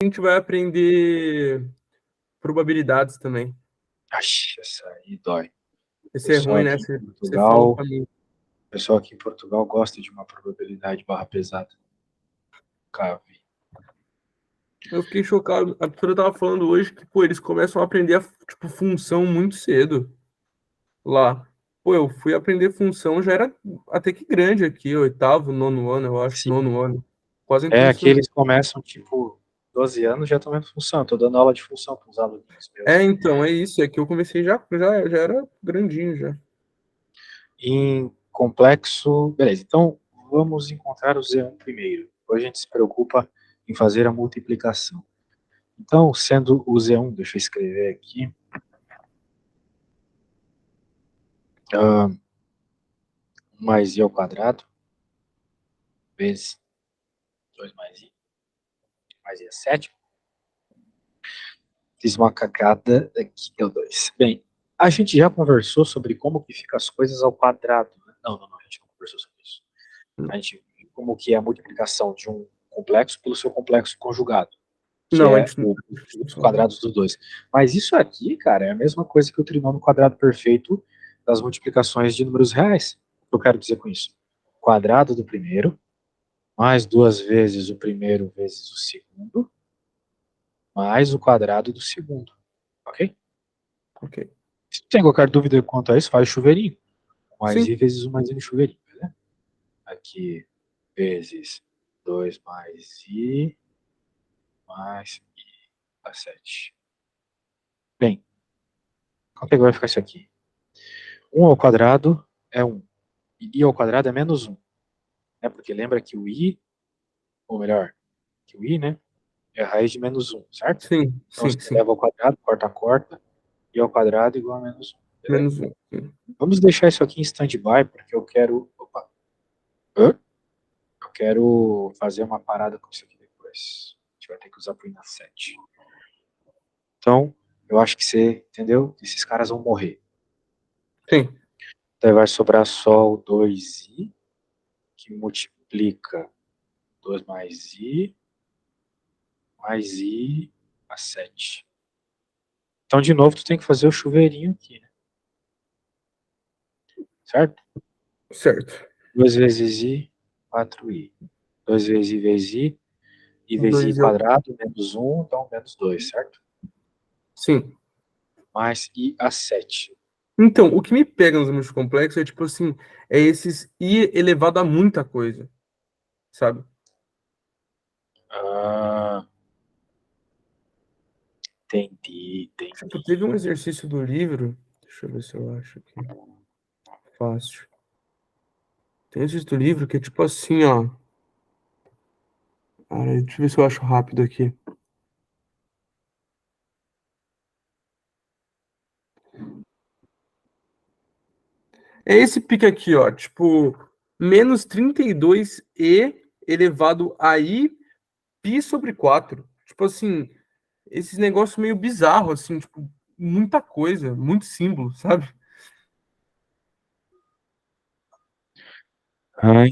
a gente vai aprender probabilidades também. Acho, essa aí dói. Esse é ruim, né? Você falou pra mim. O pessoal aqui em Portugal gosta de uma probabilidade barra pesada. Nunca vi. Eu fiquei chocado. A professora tava falando hoje que, pô, eles começam a aprender a, tipo, função muito cedo lá. Pô, eu fui aprender função, já era até que grande aqui, oitavo, nono ano, eu acho, Sim. nono ano. Quase entrando no Aqui ensino médio. eles começam, tipo, 12 anos já estão vendo função. Tô dando aula de função para os aluninhos É, meus. então, é isso. É que eu comecei já era grandinho já. Em complexo. Beleza, então vamos encontrar o Z1 primeiro. Depois a gente se preocupa em fazer a multiplicação. Então, sendo o Z1, deixa eu escrever aqui. Uh, mais I ao quadrado. Vezes 2 mais I é 7. Fiz uma cagada aqui, é o 2. Bem, a gente já conversou sobre como que fica as coisas ao quadrado, né? Não, a gente não conversou sobre isso. A gente viu como que é a multiplicação de um complexo pelo seu complexo conjugado, que Não, é os não. quadrados dos dois. Mas isso aqui, cara, é a mesma coisa que o trinômio quadrado perfeito das multiplicações de números reais. O que eu quero dizer com isso? Quadrado do primeiro, mais 2 vezes o primeiro vezes o segundo, mais o quadrado do segundo. Ok? Ok. Se tem qualquer dúvida quanto a isso, faz chuveirinho. Mais I Sim. vezes 1 mais I no chuveirinho. Né? Aqui, vezes 2 mais I, mais I a 7. Bem, quanto é que vai ficar isso aqui? 1 ao quadrado é 1. E I ao quadrado é menos 1. Né? Porque lembra que o I, ou melhor, que o I, né, é a raiz de menos 1, certo? Sim, Então, sim, se sim. eleva ao quadrado, corta, I ao quadrado igual a menos 1. Beleza? Menos um. Sim. Vamos deixar isso aqui em stand-by, porque eu quero... Opa. Hã? Eu quero fazer uma parada com isso aqui depois. A gente vai ter que usar pro INA 7. Então, eu acho que você entendeu? Esses caras vão morrer. Sim. Então vai sobrar só o 2i, que multiplica 2 mais i a 7. Então, de novo, tu tem que fazer o chuveirinho aqui, né? Certo? Certo. 2 vezes i, 4i. 2 vezes i vezes i 2 eu. quadrado, menos 1, então menos 2, certo? Sim. Mais i a 7. Então, o que me pega nos números complexos é tipo assim, é esses i elevado a muita coisa, sabe? Ah, entendi. Tipo, teve um exercício do livro, deixa eu ver se eu acho aqui. Fácil. Tem um exercício do livro que é tipo assim, ó. Cara, deixa eu ver se eu acho rápido aqui. É esse pique aqui, ó. Tipo, menos 32e elevado a i pi sobre 4. Tipo assim, esses negócios meio bizarros, assim, tipo, muita coisa, muito símbolo, sabe? Ai,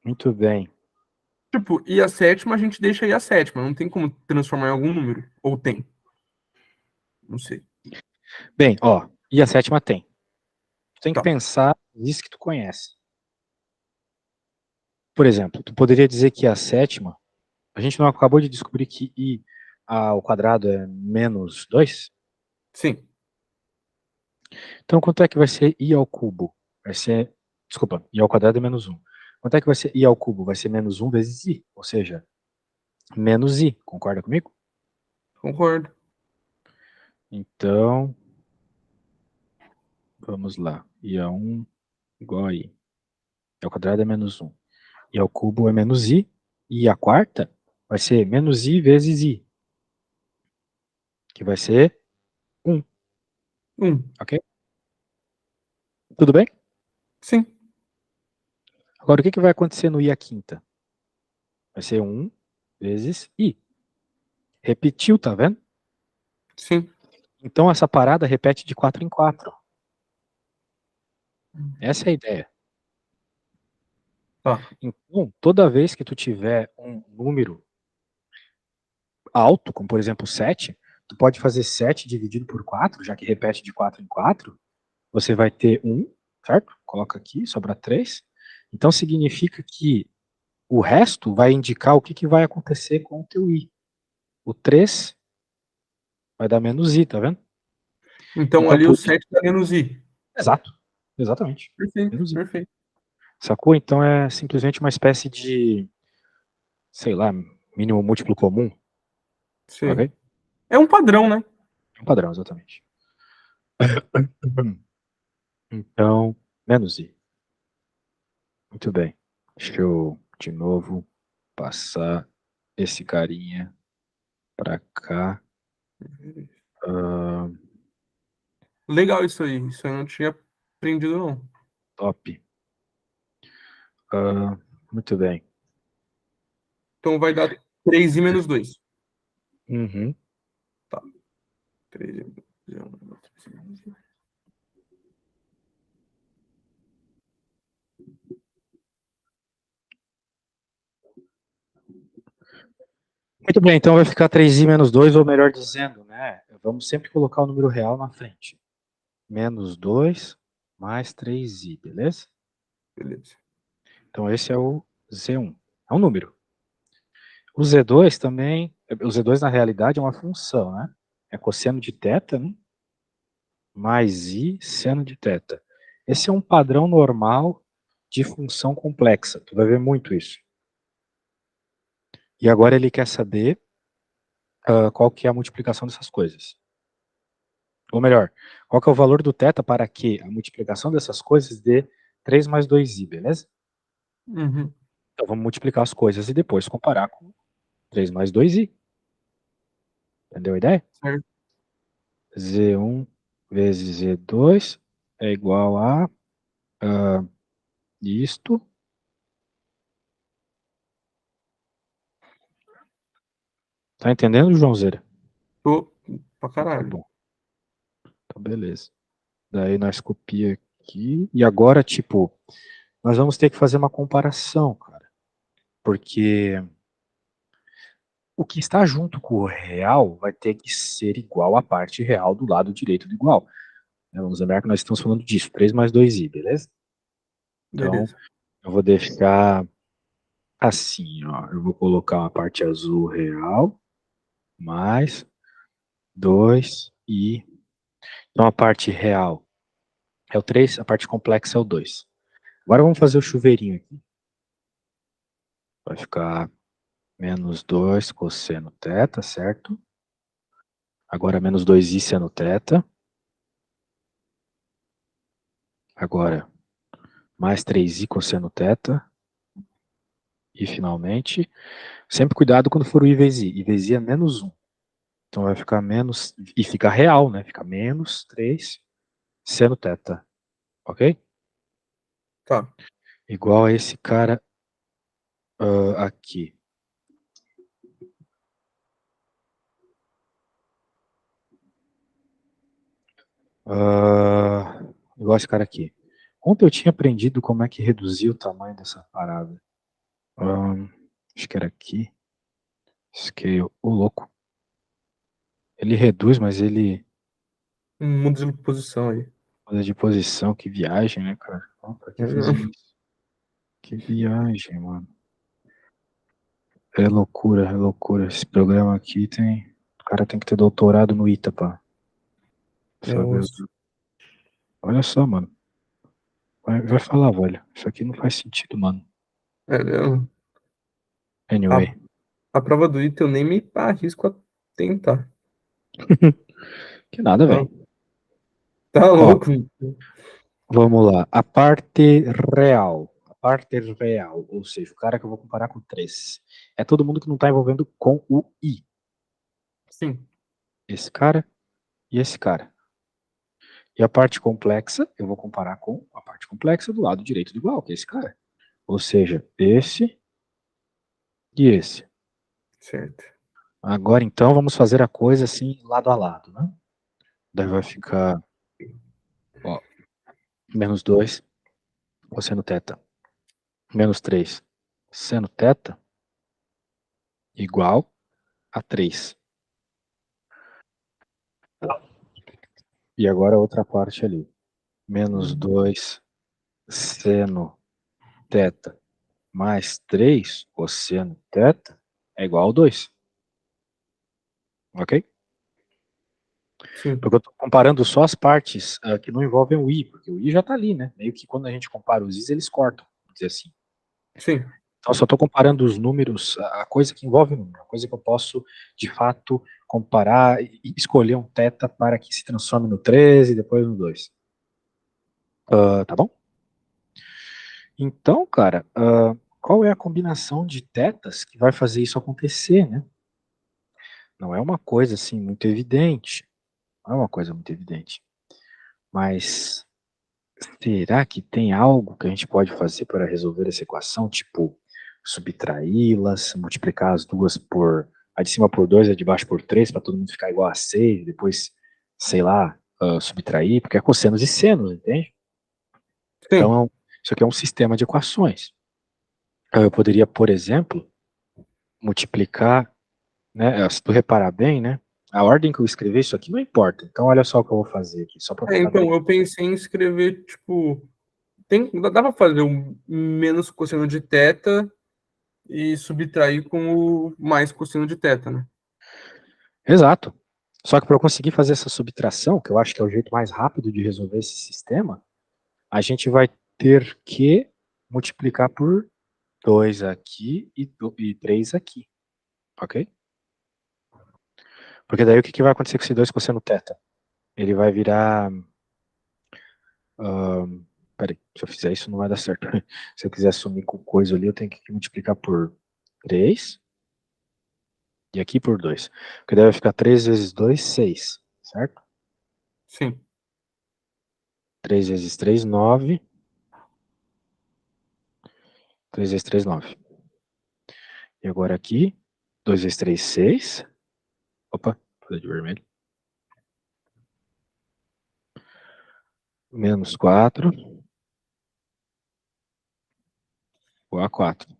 muito bem. Tipo, e a sétima a gente deixa aí a sétima. Não tem como transformar em algum número. Ou tem? Não sei. Bem, ó, e a sétima tem. Tu tem que Tá. pensar nisso que tu conhece. Por exemplo, tu poderia dizer que a sétima, a gente não acabou de descobrir que i ao quadrado é menos 2? Sim. Então, quanto é que vai ser i ao cubo? Vai ser, desculpa, i ao quadrado é menos 1. Quanto é que vai ser i ao cubo? Vai ser menos 1 vezes i, ou seja, menos i. Concorda comigo? Concordo. Então, vamos lá. I a 1 igual a i. I ao quadrado é menos 1. I ao cubo é menos i. E a quarta vai ser menos i vezes i, que vai ser 1, ok? Tudo bem? Sim. Agora, o que vai acontecer no i à quinta? Vai ser 1 vezes i. Repetiu, tá vendo? Sim. Então, essa parada repete de 4 em 4. Essa é a ideia. Tá. Então, toda vez que tu tiver um número alto, como por exemplo 7, tu pode fazer 7 dividido por 4, já que repete de 4 em 4, você vai ter 1, certo? Coloca aqui, sobra 3. Então significa que o resto vai indicar o que vai acontecer com o teu i. O 3 vai dar menos i, tá vendo? Então Então ali o por isso... 7 tá menos I. Exato, exatamente. Perfeito, Menos i. perfeito. Sacou? Então é simplesmente uma espécie de, sei lá, mínimo múltiplo comum, Sim. ok? É um padrão, né? É um padrão, exatamente. Então, menos i. Muito bem. Deixa eu, de novo, passar esse carinha pra cá. Ah, Legal isso aí. Isso eu não tinha aprendido, não. top. Ah, muito bem. Então vai dar 3i menos 2. Uhum. Tá. 3i menos 2. Muito bem, então vai ficar 3i menos 2, ou melhor dizendo, né? Vamos sempre colocar o número real na frente. Menos 2 mais 3i, beleza? Beleza. Então esse é o Z1. É um número. O Z2 também, o Z2 na realidade é uma função, né? É cosseno de θ, né? Mais i seno de θ. Esse é um padrão normal de função complexa. Tu vai ver muito isso. E agora ele quer saber qual que é a multiplicação dessas coisas. Ou melhor, qual que é o valor do θ para que a multiplicação dessas coisas dê 3 mais 2i, beleza? Uhum. Então vamos multiplicar as coisas e depois comparar com 3 mais 2i. Entendeu a ideia? Certo. Z1 vezes Z2 é igual a isto. Tá entendendo, Joãozeira? Tô pra Então tá caralho. bom. Então beleza. Daí nós copia aqui. E agora, tipo, nós vamos ter que fazer uma comparação, cara. Porque o que está junto com o real vai ter que ser igual à parte real do lado direito do igual. Vamos lembrar que nós estamos falando disso, 3 mais 2i, beleza? Então, Beleza. eu vou deixar assim, ó. Eu vou colocar uma parte azul real, mais 2i. Então, a parte real é o 3, a parte complexa é o 2. Agora vamos fazer o chuveirinho aqui. Vai ficar menos 2 cosseno θ, certo? Agora menos 2i seno θ. Agora mais 3i cosseno θ. E finalmente, sempre cuidado quando for o i vezes i. I vezes i é menos 1. Então vai ficar menos, e fica real, né? Fica menos 3 seno θ. Ok? Tá. Igual a esse cara aqui. Igual a esse cara aqui. Ontem eu tinha aprendido como é que reduzia o tamanho dessa parada. Acho que era aqui. Scale. Ô, louco. Ele reduz, mas ele Muda de posição aí. muda de posição. Que viagem, né, cara? Pra que fazer isso? Que viagem, mano. É loucura, é loucura. Esse programa aqui tem. O cara tem que ter doutorado no ITA pra É saber. osso. Olha só, mano. Vai falar, velho. Isso aqui não faz sentido, mano. É, Anyway. a, a prova do item eu nem me arrisco a tentar. Que nada, Tá, velho. tá Ó, louco? vamos lá. A parte real. A parte real. Ou seja, o cara que eu vou comparar com 3. É todo mundo que não tá envolvendo com o I. Sim, Esse cara e esse cara. E a parte complexa, eu vou comparar com a parte complexa do lado direito do igual, que é esse cara. Ou seja, esse e esse. certo. Agora, então, vamos fazer a coisa assim, lado a lado, né? Daí vai ficar, ó, menos 2 cosseno θ. menos 3 seno θ igual a 3. E agora a outra parte ali. Menos 2 seno θ mais 3 cosseno θ é igual a 2. Ok? Sim, Porque eu estou comparando só as partes que não envolvem o i, porque o i já está ali, né? Meio que quando a gente compara os i's, eles cortam, vamos dizer assim. sim. Então, eu só estou comparando os números, a coisa que envolve o número, a coisa que eu posso, de fato, comparar e escolher um θ para que se transforme no 13 e depois no 2. Tá bom? Então, cara, qual é a combinação de θs que vai fazer isso acontecer, né? Não é uma coisa, assim, muito evidente. Não é uma coisa muito evidente. Mas será que tem algo que a gente pode fazer para resolver essa equação? Tipo, subtraí-las, multiplicar as duas por a de cima por 2 e a de baixo por 3 para todo mundo ficar igual a 6, depois, sei lá, subtrair, porque é cossenos e senos, entende? Sim. Então, isso aqui é um sistema de equações. Eu poderia, por exemplo, multiplicar, né, se tu reparar bem, né, a ordem que eu escrevi isso aqui não importa. Então, olha só o que eu vou fazer aqui, só para ficar bem. Então, eu pensei em escrever, tipo, dá pra fazer um menos cosseno de θ e subtrair com o mais cosseno de θ, né? Exato. Só que para eu conseguir fazer essa subtração, que eu acho que é o jeito mais rápido de resolver esse sistema, a gente vai ter que multiplicar por 2 aqui e 3 aqui, ok? Porque daí o que vai acontecer com esse 2 cosseno θ? Ele vai virar... peraí, se eu fizer isso não vai dar certo. Se eu quiser sumir com coisa ali, eu tenho que multiplicar por 3 e aqui por 2. Porque daí vai ficar 3 vezes 2, 6, certo? Sim. 3 vezes 3, 9. 3 vezes 3, 9. E agora aqui, 2 vezes 3, 6. Opa, falei de vermelho. Menos 4. Igual a 4.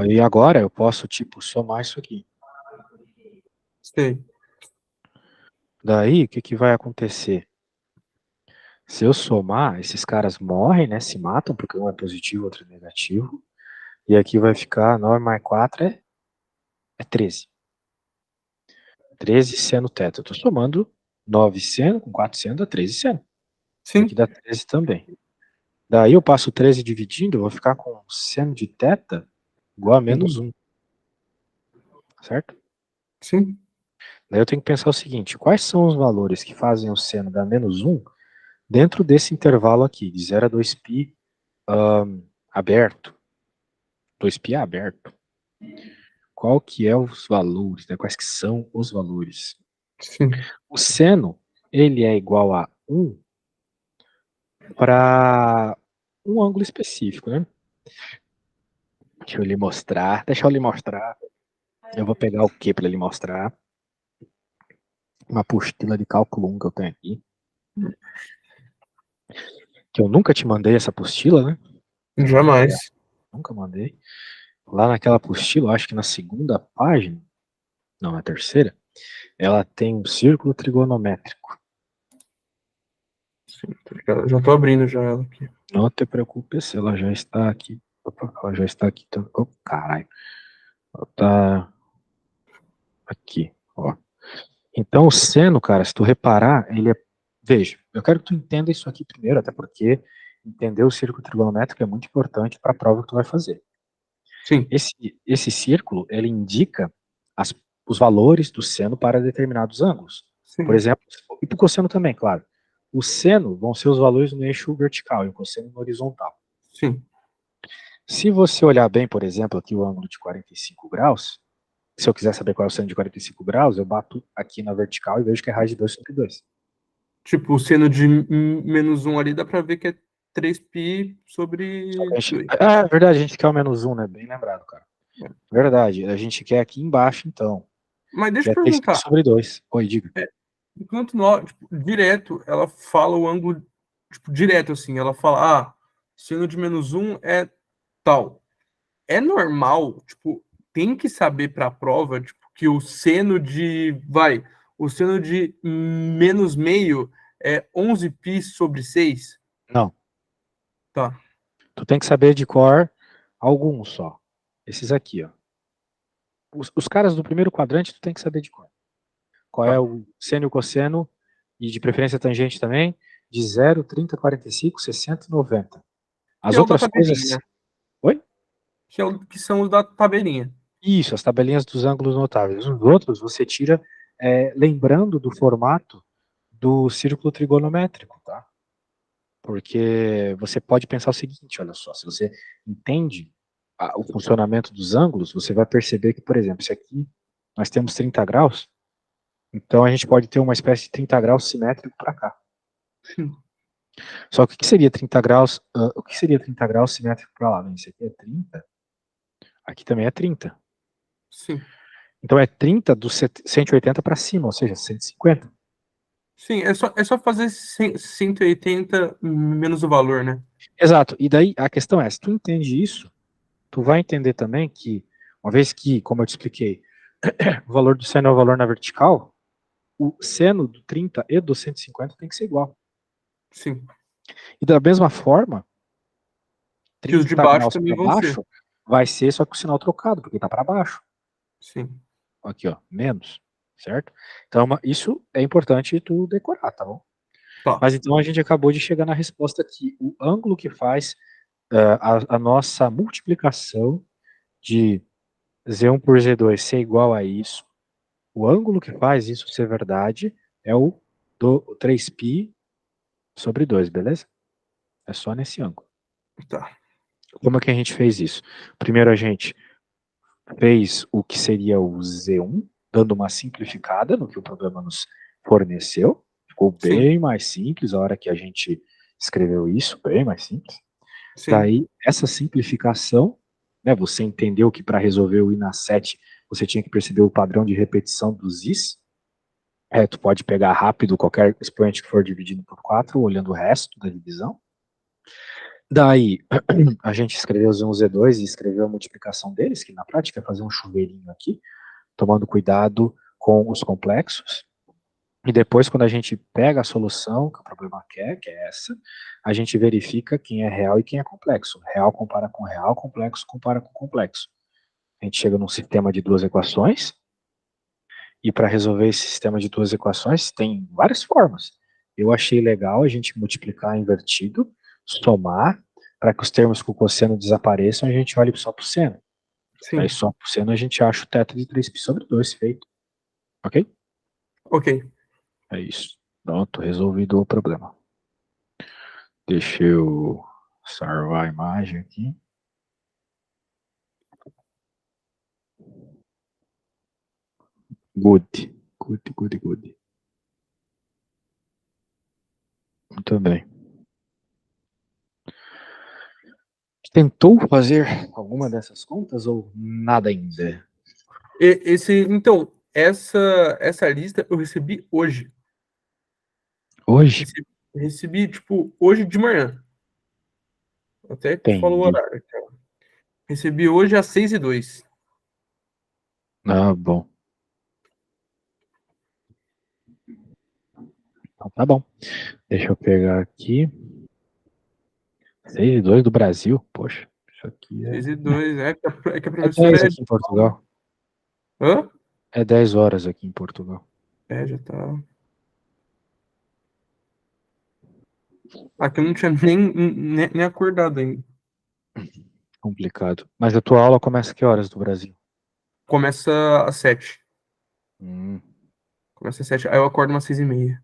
E agora eu posso, tipo, somar isso aqui. Sei. Daí, o que vai acontecer? Se eu somar, esses caras morrem, né? Se matam, porque um é positivo, outro é negativo. E aqui vai ficar 9 mais 4 é 13. 13 seno θ. Eu tô somando 9 seno com 4 seno dá 13 seno. E aqui Sim. dá 13 também. Daí eu passo 13 dividindo, eu vou ficar com seno de θ igual a menos 1. Certo? Sim. Daí eu tenho que pensar o seguinte, quais são os valores que fazem o seno dar menos 1 dentro desse intervalo aqui, de 0 a 2π aberto. 2π aberto. Qual que é os valores, né? Quais que são os valores? Sim. O seno, ele é igual a 1 para um ângulo específico, né? Deixa eu lhe mostrar. Eu vou pegar o que para lhe mostrar? Uma apostila de cálculo 1 que eu tenho aqui. Que eu nunca te mandei essa apostila, né? Jamais. Nunca mandei. Lá naquela apostila, acho que na segunda página, não, na terceira, ela tem um círculo trigonométrico. Sim, tá ligado? Já tô abrindo já ela aqui. Não te preocupes, ela já está aqui. Opa, ela já está aqui. Oh, caralho. Ela tá aqui, ó. Então, o seno, cara, se tu reparar, ele é... Veja, eu quero que tu entenda isso aqui primeiro, até porque entender o círculo trigonométrico é muito importante para a prova que tu vai fazer. Sim. Esse círculo, ele indica os valores do seno para determinados ângulos. Por Sim. exemplo, e para o cosseno também, claro. O seno vão ser os valores no eixo vertical e o cosseno no horizontal. Sim. Se você olhar bem, por exemplo, aqui o ângulo de 45 graus, se eu quiser saber qual é o seno de 45 graus, eu bato aqui na vertical e vejo que é raiz de 2 sobre 2. Tipo, o seno de menos 1 ali dá pra ver que é 3π sobre 2. É verdade, a gente quer o menos 1, né? Bem lembrado, cara. Verdade, a gente quer aqui embaixo, então, Mas que deixa eu é 3π perguntar. sobre 2. Oi, diga. Enquanto nós, tipo, direto, ela fala o ângulo, tipo, direto, assim, ela fala, Seno de -1 é tal. É normal, tipo, tem que saber para a prova, tipo, que o seno de, o seno de menos meio é 11π/6. Não. Tá. Tu tem que saber de cor alguns só. Esses aqui, ó. Os caras do primeiro quadrante tu tem que saber de cor. Qual é Tá. o seno e o cosseno, e de preferência tangente também, de 0, 30, 45, 60 e 90. Que As é o da outras tabelinha, coisas... né? Oi? Que são os da tabelinha. Isso, as tabelinhas dos ângulos notáveis. Os outros você tira lembrando do formato do círculo trigonométrico, tá? Porque você pode pensar o seguinte, olha só, se você entende o funcionamento dos ângulos, você vai perceber que, por exemplo, se aqui nós temos 30 graus, então a gente pode ter uma espécie de 30 graus simétrico para cá. Sim. Só que o que seria 30 graus, o que seria 30 graus simétrico para lá? Esse aqui é 30, aqui também é 30. Sim. Então é 30 do 180 para cima, ou seja, 150. Sim, é só fazer 180 menos o valor, né? Exato, e daí a questão é, se tu entende isso, tu vai entender também que, uma vez que, como eu te expliquei, o valor do seno é o valor na vertical, o seno do 30 e do 150 tem que ser igual. Sim. E da mesma forma, Que os de 30 baixo graus também para vão ser. baixo vai ser só com o sinal trocado, porque está para baixo. Sim. Aqui, ó, menos, certo? Então, isso é importante tu decorar, tá bom? Tá. Mas então a gente acabou de chegar na resposta que o ângulo que faz a nossa multiplicação de Z1 por Z2 ser igual a isso, o ângulo que faz isso ser verdade é o do 3π/2, beleza? É só nesse ângulo. Tá. Como é que a gente fez isso? Primeiro a gente fez o que seria o Z1, dando uma simplificada no que o programa nos forneceu. Ficou Sim. bem mais simples a hora que a gente escreveu isso, bem mais simples. Sim. Daí, essa simplificação, né, você entendeu que para resolver o I na 7, você tinha que perceber o padrão de repetição dos Is. Tu pode pegar rápido qualquer expoente que for dividido por 4, olhando o resto da divisão. Daí, a gente escreveu Z1, Z2 e escreveu a multiplicação deles, que na prática é fazer um chuveirinho aqui, tomando cuidado com os complexos. E depois, quando a gente pega a solução que o problema quer, que é essa, a gente verifica quem é real e quem é complexo. Real compara com real, complexo compara com complexo. A gente chega num sistema de duas equações, e para resolver esse sistema de duas equações, tem várias formas. Eu achei legal a gente multiplicar invertido, somar, para que os termos com cosseno desapareçam, a gente olhe só para o seno. Aí Sim. só para o seno a gente acha o teto de 3π/2 feito. Ok? Ok. É isso. Pronto, resolvido o problema. Deixa eu salvar a imagem aqui. Good. Good, good, good. Muito bem. Tentou fazer alguma dessas contas ou nada ainda? Então, essa lista eu recebi hoje. Hoje? Recebi, tipo, hoje de manhã. Até te falou o Entendi. horário. Então. Recebi hoje às 6h02. Ah, bom. Então tá bom. Deixa eu pegar aqui. 6/2 do Brasil? Poxa, isso aqui 6h02. É que a é professora 10 é. aqui em Portugal. Hã? É 10 horas aqui em Portugal. É, já tá. Aqui eu não tinha nem acordado ainda. Complicado. Mas a tua aula começa que horas do Brasil? Começa às 7. Hum. Começa às 7. Aí eu acordo umas 6h30.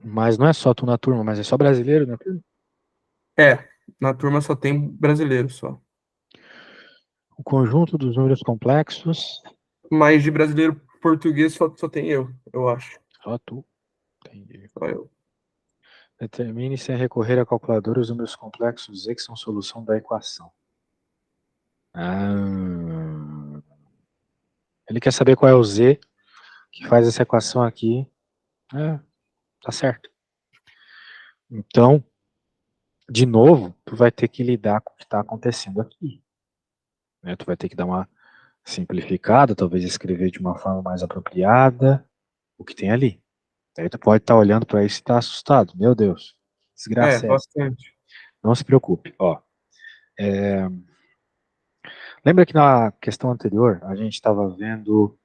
Mas não é só tu na turma, mas é só brasileiro na turma? É, na turma só tem brasileiro só. O conjunto dos números complexos. Mas de brasileiro português só tem eu acho. Só tu. Entendi. Só eu. Determine sem recorrer à calculadora os números complexos Z que são solução da equação. Ah. Ele quer saber qual é o Z que faz essa equação aqui. Tá certo. Então, de novo, tu vai ter que lidar com o que está acontecendo aqui. Né? Tu vai ter que dar uma simplificada, talvez escrever de uma forma mais apropriada o que tem ali. Aí tu pode estar olhando para isso e estar assustado. Meu Deus, É, desgraça é essa? bastante. Não se preocupe. Ó, lembra que na questão anterior a gente estava vendo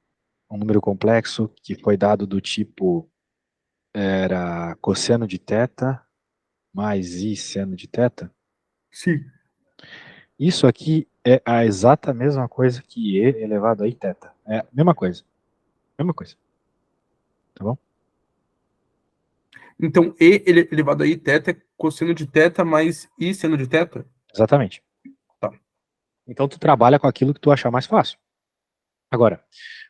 um número complexo que foi dado do tipo era cosseno de teta mais i seno de teta? Sim. Isso aqui é a exata mesma coisa que e elevado a i teta. É a mesma coisa. Mesma coisa. Tá bom? Então, E elevado a I teta é cosseno de teta mais I seno de teta? Exatamente. Tá. Então tu trabalha com aquilo que tu achar mais fácil. Agora,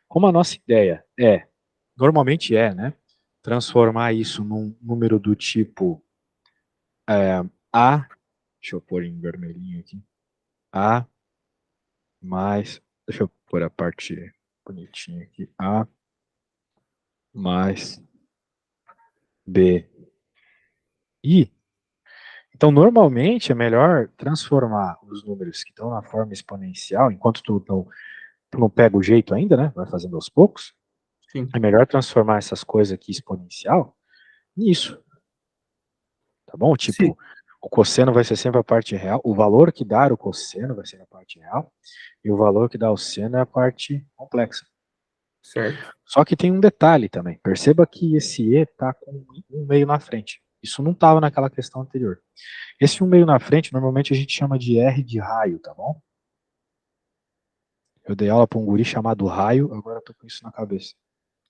como a nossa ideia é, normalmente é, né? Transformar isso num número do tipo A, deixa eu pôr em vermelhinho aqui, A mais, deixa eu pôr a parte bonitinha aqui, A mais B, I. Então, normalmente é melhor transformar os números que estão na forma exponencial, enquanto tu não pega o jeito ainda, né? Vai fazendo aos poucos. Sim. É melhor transformar essas coisas aqui exponencial nisso, tá bom? Sim. Tipo, o cosseno vai ser sempre a parte real, o valor que dá o cosseno vai ser a parte real, e o valor que dá o seno é a parte complexa. Certo. Só que tem um detalhe também. Perceba que esse E está com um meio na frente. Isso não estava naquela questão anterior. Esse um meio na frente, normalmente a gente chama de R de raio, tá bom? Eu dei aula para um guri chamado Raio, agora eu tô com isso na cabeça.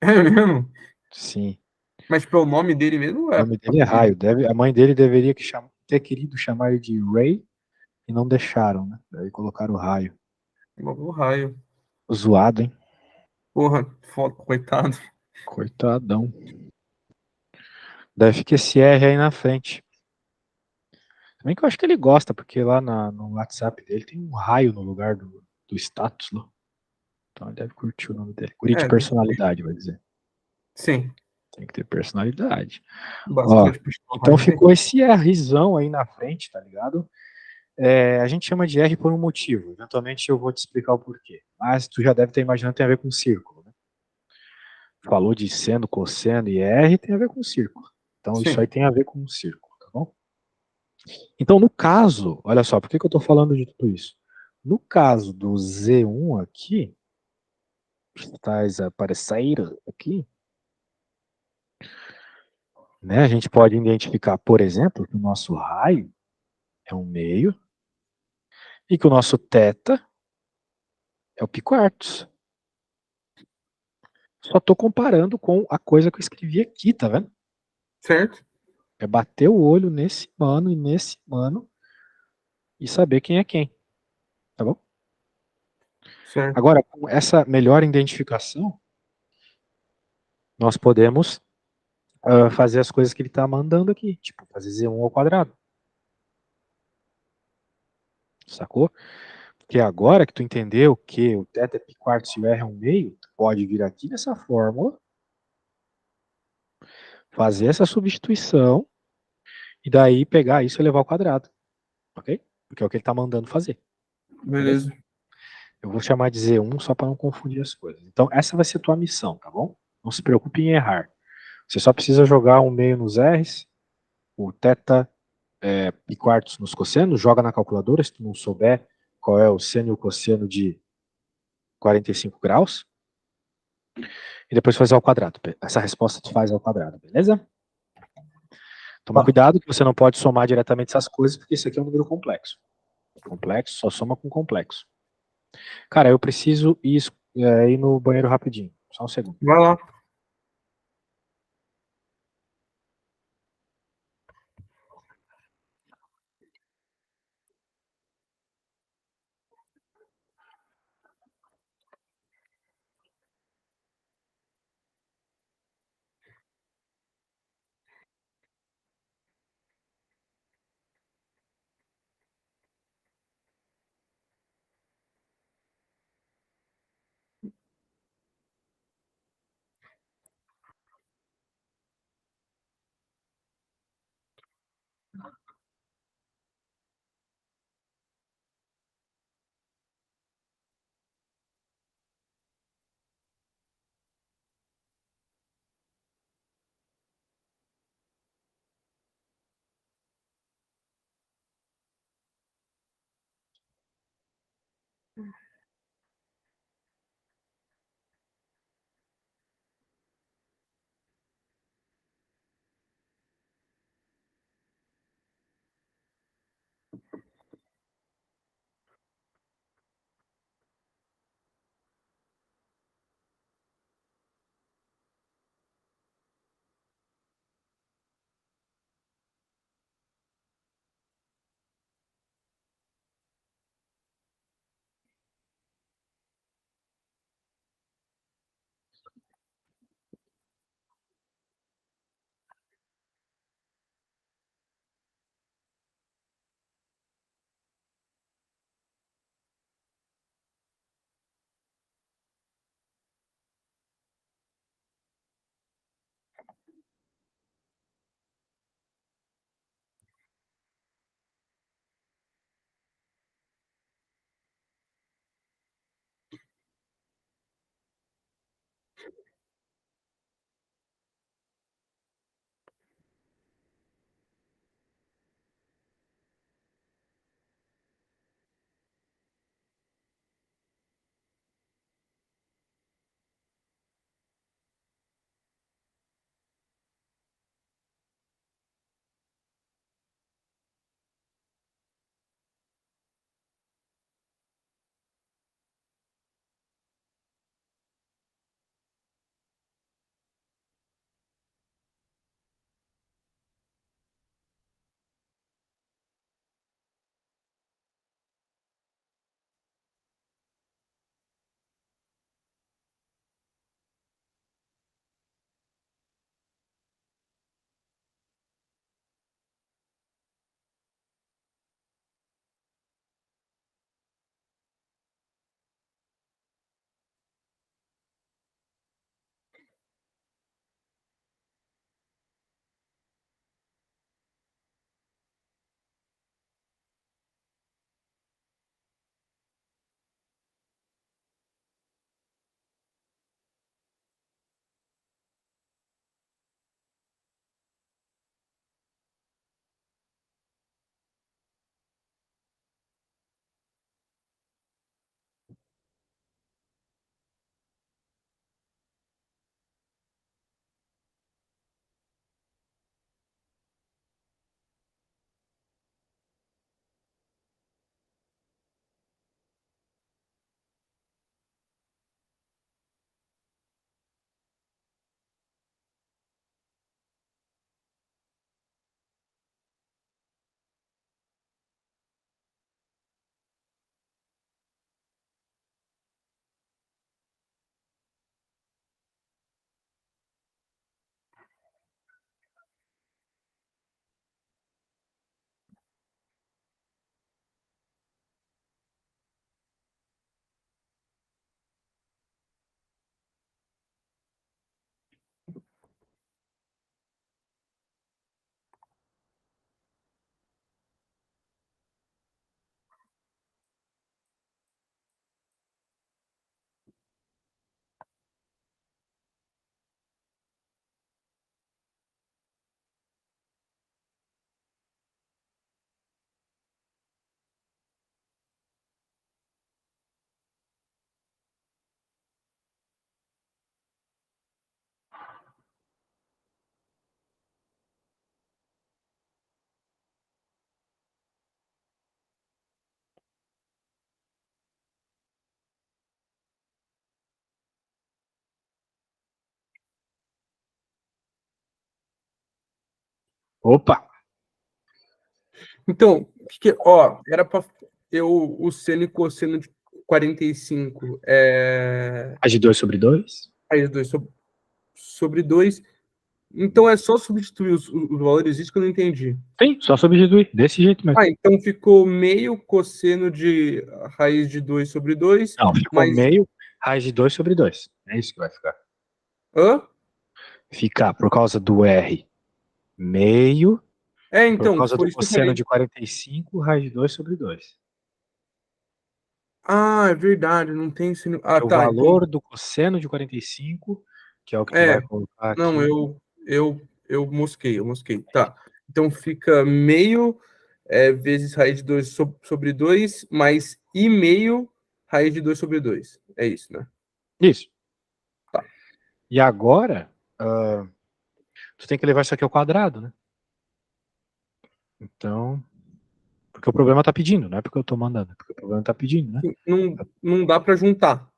É mesmo? Sim, Mas pelo nome dele mesmo o é nome dele é apelido? Raio. A mãe dele deveria ter querido chamar ele de Ray e não deixaram, né? Daí colocaram o Raio. Logo o raio. Zoado, hein? Porra, foda, coitado. Coitadão. Daí fica esse R aí na frente. Também que eu acho que ele gosta, porque lá no WhatsApp dele tem um raio no lugar do status lá. Então ele deve curtir o nome dele. Guri de É, personalidade, vai dizer. sim. Tem que ter personalidade. Ó, Bastante então personagem. ficou esse Rzão aí na frente, tá ligado? É, a gente chama de R por um motivo. Eventualmente eu vou te explicar o porquê. Mas tu já deve ter imaginado que tem a ver com círculo, né? Falou de seno, cosseno e R tem a ver com círculo. Então isso aí Sim. tem a ver com um círculo, tá bom? Então no caso, olha só, por que eu tô falando de tudo isso? No caso do Z1 aqui, que está aparecendo aqui, né, a gente pode identificar, por exemplo, que o nosso raio é um meio e que o nosso θ é o piquartos. Só estou comparando com a coisa que eu escrevi aqui, tá vendo? Certo? É bater o olho nesse mano e nesse mano e saber quem é quem, tá bom? Certo. Agora, com essa melhor identificação, nós podemos fazer as coisas que ele está mandando aqui, tipo fazer Z1 ao quadrado, sacou? Porque agora que tu entendeu que o θ é piquartos e o R é um meio, tu pode vir aqui nessa fórmula, fazer essa substituição e daí pegar isso e levar ao quadrado, ok? Porque é o que ele está mandando fazer, beleza? Beleza. Eu vou chamar de Z1 só para não confundir as coisas. Então, essa vai ser a tua missão, tá bom? Não se preocupe em errar. Você só precisa jogar um meio nos R's, o θ e quartos nos cossenos, joga na calculadora, se tu não souber qual é o seno e o cosseno de 45 graus, e depois faz ao quadrado. Essa resposta tu faz ao quadrado, beleza? Toma Tá. cuidado que você não pode somar diretamente essas coisas, porque isso aqui é um número complexo. Complexo só soma com complexo. Cara, eu preciso ir no banheiro rapidinho. Só um segundo. Vai lá. Opa! Então, ó, era para eu o seno e cosseno de 45 Raiz de 2 sobre 2? raiz de 2 sobre 2. Então é só substituir os valores, isso que eu não entendi. Sim, só substituir, desse jeito mesmo. Ah, então ficou meio cosseno de raiz de 2 sobre 2, Não, ficou mas... meio raiz de 2 sobre 2. É isso que vai ficar. Hã? Ficar, por causa do R, meio, por Então, causa do foi isso que eu cosseno falei. de 45, raiz de 2 sobre 2. Ah, é verdade, não tem seno... Ah, O tá, então... valor do cosseno de 45, que é o que tu vai colocar Não, aqui. eu mosquei. Tá. Então fica meio vezes raiz de 2 sobre 2, mais I meio raiz de 2 sobre 2. É isso, né? Isso. Tá. E agora, tu tem que levar isso aqui ao quadrado, né? Então, porque o problema tá pedindo, não é porque eu tô mandando, é porque o problema tá pedindo, né? Não dá para juntar.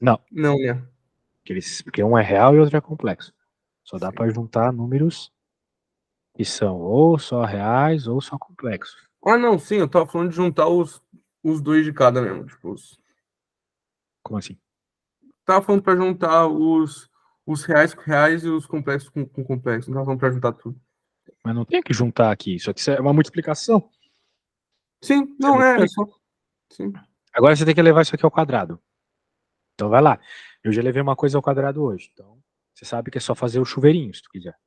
Não, Não, né? porque um é real e outro é complexo. Só dá para juntar números que são ou só reais ou só complexos. Ah, não, sim, eu tava falando de juntar os dois de cada mesmo. Tipo, Como assim? tava falando para juntar os reais com reais e os complexos com complexos. Não tava falando para juntar tudo. Mas não tem que juntar aqui, isso aqui é uma multiplicação. Sim, Você não é multiplica. só. Sim. Agora você tem que levar isso aqui ao quadrado. Então vai lá. Eu já levei uma coisa ao quadrado hoje. Então você sabe que é só fazer o chuveirinho, se tu quiser.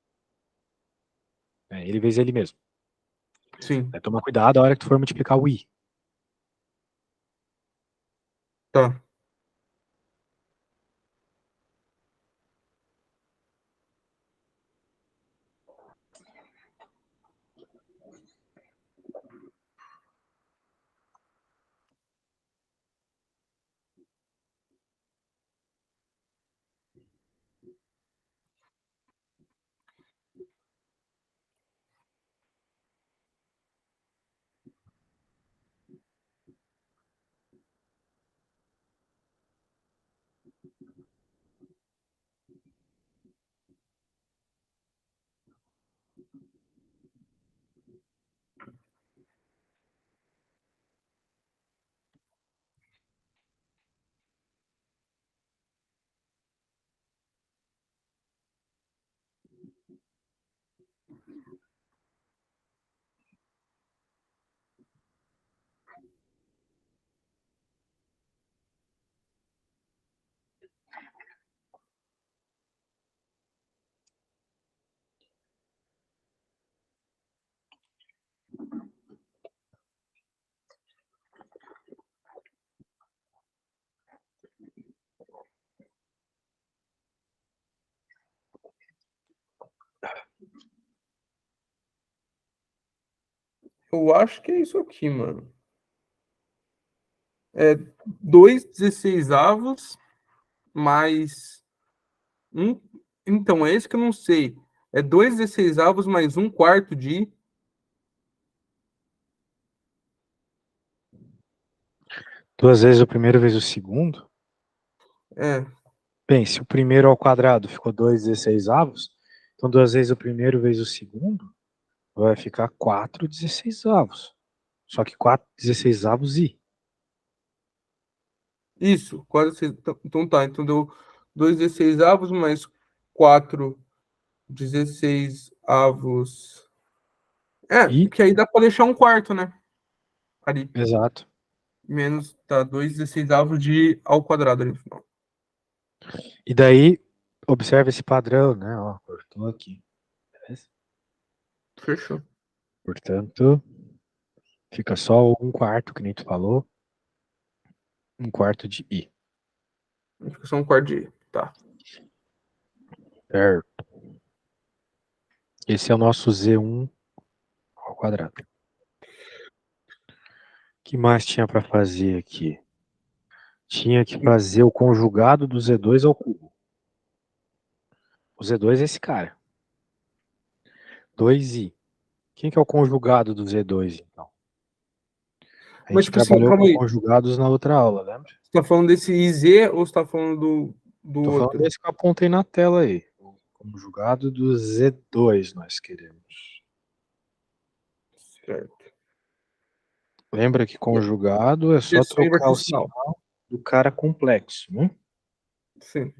Ele vezes ele mesmo. Sim, Toma cuidado a hora que tu for multiplicar o i. tá. Eu acho que é isso aqui, mano. É 2/16 mais um. Então, é esse que eu não sei. É 2/16 mais 1/4 de. Duas vezes o primeiro vezes o segundo. É, Bem, se o primeiro ao quadrado ficou 2/16, então duas vezes o primeiro vezes o segundo vai ficar 4/16. Só que 4/16 i. isso. Quase. Então tá. Então deu 2/16 mais 4/16. É, I, que aí dá pra deixar 1/4, né? Ali. exato. Menos. Tá, 2/16 de ao quadrado ali no final. E daí, observa esse padrão, né? Ó, cortou aqui. Beleza? Fechou. Portanto, fica só 1/4, que nem tu falou. 1/4 de i. Fica só 1/4 de. Tá. Certo. Esse é o nosso Z1 ao quadrado. O que mais tinha para fazer aqui? Tinha que fazer o conjugado do Z2 ao cubo. O Z2 é esse cara. 2i. Quem que é o conjugado do Z2, então? A Mas, gente tipo assim, trabalhou calma com aí. conjugados na outra aula, lembra? Você tá falando desse IZ ou você tá falando do Tô falando outro? desse que eu apontei na tela aí. O conjugado do Z2 nós queremos. Certo. Lembra que conjugado é E é só só inverter trocar o o sinal. sinal do cara complexo, né? Sim.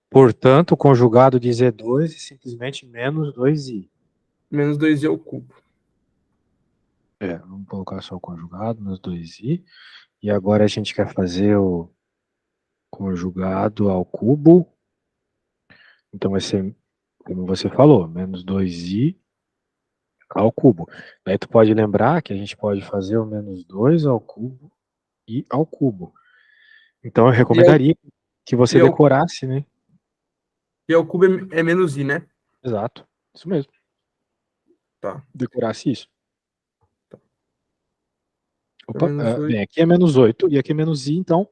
Portanto, o conjugado de Z2 é simplesmente menos 2i. Menos 2i ao cubo. Vamos colocar só o conjugado, menos 2i. E agora a gente quer fazer o conjugado ao cubo. Então vai ser, como você falou, menos 2i ao cubo. Daí tu pode lembrar que a gente pode fazer o menos 2 ao cubo e ao cubo. Então eu E ao, recomendaria que você e ao, decorasse, né? e ao cubo é menos i, né? Exato, isso mesmo. Tá. Decorasse isso. Fica Opa, menos 8. bem, aqui é menos 8 e aqui é menos i, então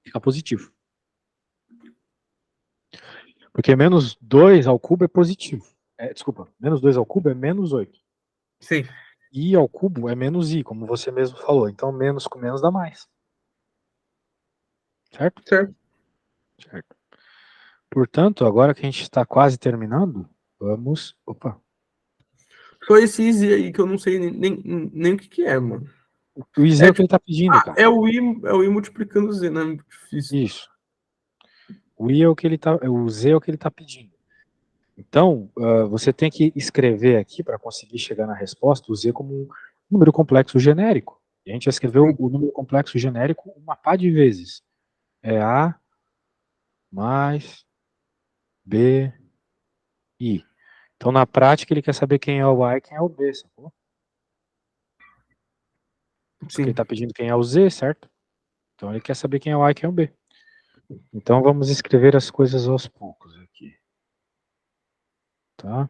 fica positivo. Porque menos 2 ao cubo é positivo. Desculpa, menos 2 ao cubo é menos 8. Sim. I ao cubo é menos i, como você mesmo falou. Então, menos com menos dá mais. Certo? Certo. Certo. Portanto, agora que a gente está quase terminando, vamos... Opa. Só esse easy aí que eu não sei nem o que é, mano. O i é É o que ele tipo, está pedindo, cara. é o i multiplicando o z, não é muito difícil. Isso. O i é o que ele tá... O z é o que ele está pedindo. Então, você tem que escrever aqui, para conseguir chegar na resposta, o z como um número complexo genérico. E a gente já escreveu Sim. o número complexo genérico uma pá de vezes. É A mais B, I. Então, na prática, ele quer saber quem é o A e quem é o B, sacou? Porque ele Sim. está pedindo quem é o Z, certo? Então, ele quer saber quem é o A e quem é o B. Então, vamos escrever as coisas aos poucos aqui. Tá?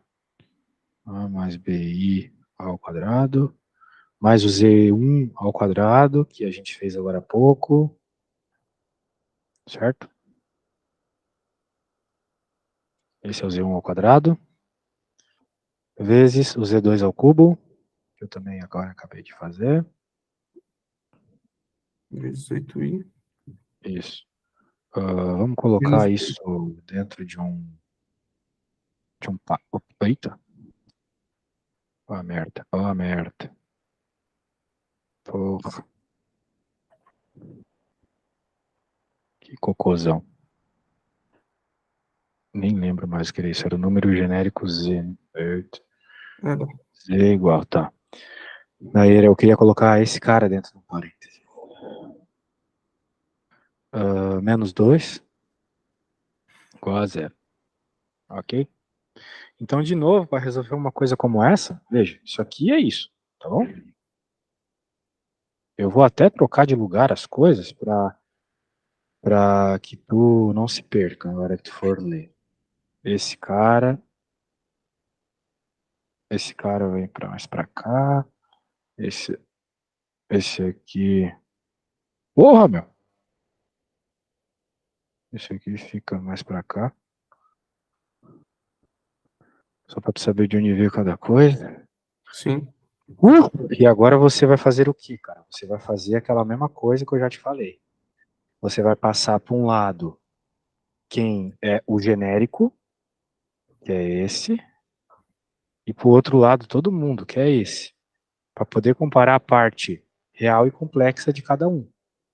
A mais BI ao quadrado, mais o Z1 ao quadrado, que a gente fez agora há pouco, certo? Esse é o Z1 ao quadrado, vezes o Z2 ao cubo, que eu também agora acabei de fazer. Vezes 8i. Isso. Vamos colocar Menos isso dentro de um eita, ó a merda, ó a merda. Porra, que cocôzão. Nem lembro mais o que era isso, era o número genérico Z, né? Eita. Era. Z igual, tá. Daí eu queria colocar esse cara dentro do parêntese. Menos 2 igual a zero. Ok? Então, de novo, para resolver uma coisa como essa, veja, isso aqui é isso, tá bom? Eu vou até trocar de lugar as coisas para que tu não se perca na hora que tu for ler. Esse cara vem para mais para cá, esse, esse aqui, porra, meu, esse aqui fica mais para cá, só para tu saber de onde veio cada coisa. Sim. E agora você vai fazer o que, cara? Você vai fazer aquela mesma coisa que eu já te falei. Você vai passar para um lado quem é o genérico, que é esse, e para o outro lado todo mundo, que é esse, para poder comparar a parte real e complexa de cada um,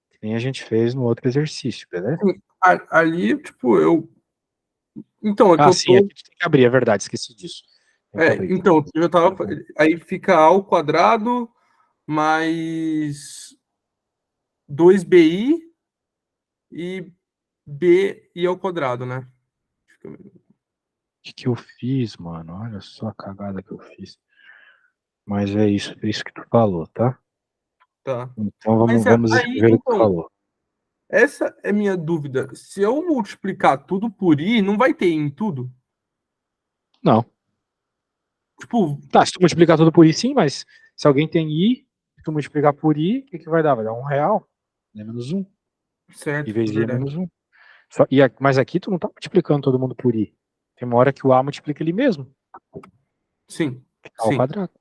que nem a gente fez no outro exercício, beleza? Sim. Ali, tipo, eu. Então, é que Ah, eu sim, tô. aqui tu tem que abrir, é verdade, esqueci disso. Tem que abrir, tem que Então, eu tava. abrir. Aí fica a ao quadrado mais 2bi e bi ao quadrado, né? O que eu fiz, mano? Olha só a cagada que eu fiz. Mas é isso que tu falou, tá? Tá. Então Mas vamos aí, escrever o que tu então, falou. essa é minha dúvida. Se eu multiplicar tudo por i, não vai ter i em tudo? Não. Tipo, Tá, se tu multiplicar tudo por i, sim, mas se alguém tem i, se tu multiplicar por i, o que vai dar? Vai dar R$ 1. É menos um. Em certo, vez é de i é verdade. menos um. Mas aqui tu não tá multiplicando todo mundo por i. Tem uma hora que o a multiplica ele mesmo, Sim, ao sim. quadrado.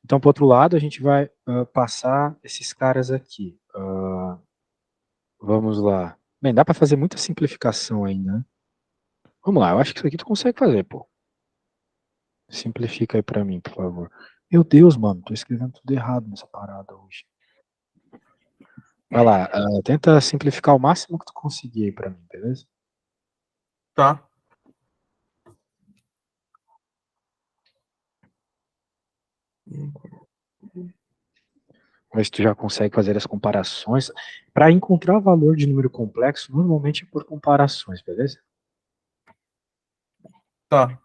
Então, pro outro lado, a gente vai passar esses caras aqui. Vamos lá. Bem, dá para fazer muita simplificação ainda, né? Vamos lá, eu acho que isso aqui tu consegue fazer, pô. Simplifica aí pra mim, por favor. Meu Deus, mano, tô escrevendo tudo errado nessa parada hoje. Vai lá, tenta simplificar o máximo que tu conseguir aí pra mim, beleza? Tá. Ver se tu já consegue fazer as comparações. Para encontrar valor de número complexo, normalmente é por comparações, beleza? Tá.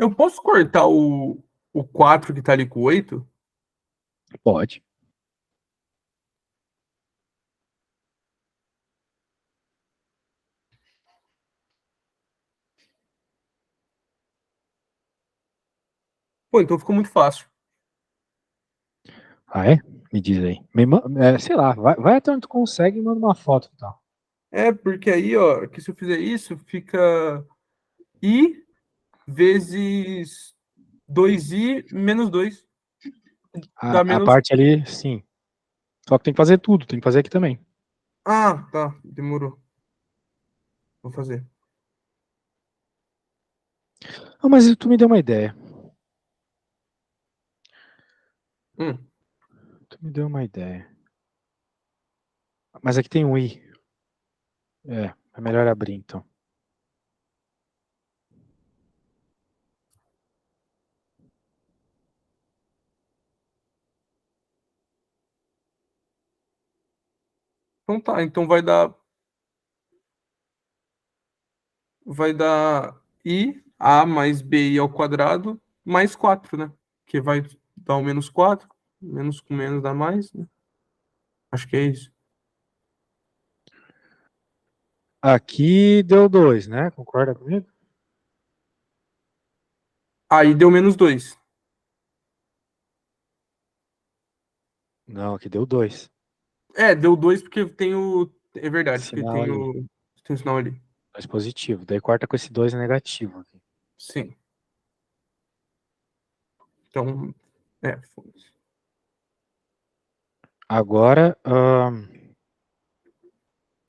Eu posso cortar o 4 que tá ali com o 8? Pode. Pô, então ficou muito fácil. Ah, é? Me diz aí. Sei lá, vai até onde tu consegue e manda uma foto e tal. É, porque aí, ó, que se eu fizer isso, fica I vezes 2i menos 2. Dá A menos. parte ali, sim. Só que tem que fazer tudo, tem que fazer aqui também. Ah, tá. Demorou. Vou fazer. Ah, mas tu me deu uma ideia. Hum. Tu me deu uma ideia. Mas aqui tem um i. É melhor abrir então. Então tá. Então vai dar a mais bi ao quadrado mais 4, né? Que vai dar o menos 4. Menos com menos dá mais, né? Acho que é isso. Aqui deu 2, né? Concorda comigo? Aí deu menos 2. Não, aqui deu 2. É, deu 2 porque tem o. É verdade, porque Sinal ali. tem o sinal ali. 2 positivo. Daí corta com esse 2 negativo aqui. Sim. Então, foda-se. Agora,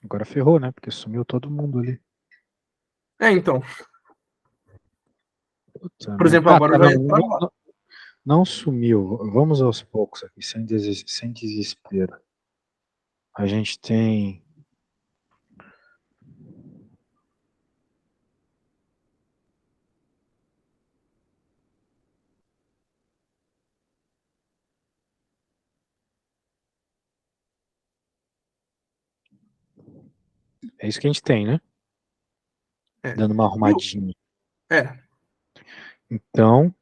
agora ferrou, né? Porque sumiu todo mundo ali. Então. Puta Por merda. exemplo, Ah, agora tá, eu já não, ia não, travar. não, não sumiu. Vamos aos poucos aqui, sem desespero. A gente tem. É isso que a gente tem, né? É. Dando uma E o- arrumadinha. É. Então,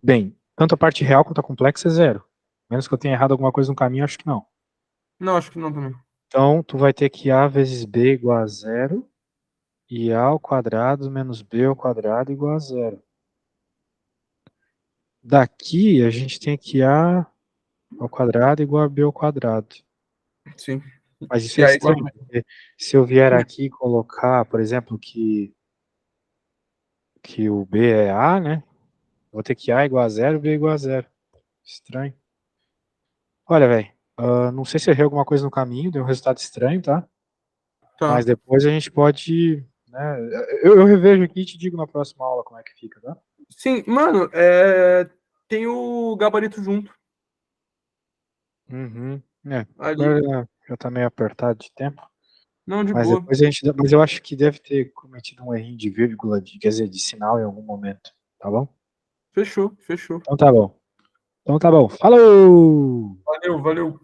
bem, tanto a parte real quanto a complexa é zero. Menos que eu tenha errado alguma coisa no caminho, acho que não. Não, acho que não também. Então, tu vai ter que A vezes B igual a zero e A ao quadrado menos B ao quadrado igual a zero. Daqui, a gente tem que A ao quadrado igual a B ao quadrado. Sim. Mas isso E é aí, igual. estranho, porque se eu vier aqui e colocar, por exemplo, que o B é A, né? Vou ter que A igual a zero, B igual a zero. Estranho. Olha, velho, não sei se eu errei alguma coisa no caminho, deu um resultado estranho, tá? Mas Tá. depois a gente pode, né? Eu revejo aqui e te digo na próxima aula como é que fica, tá? Sim, mano, tem o gabarito junto Uhum. É, ali. agora já tá meio apertado de tempo. Não, de Mas boa. depois a gente. Mas eu acho que deve ter cometido um errinho de vírgula, quer dizer, de sinal em algum momento. Tá bom? Fechou, fechou. Então tá bom. Então tá bom. Falou! Valeu, valeu.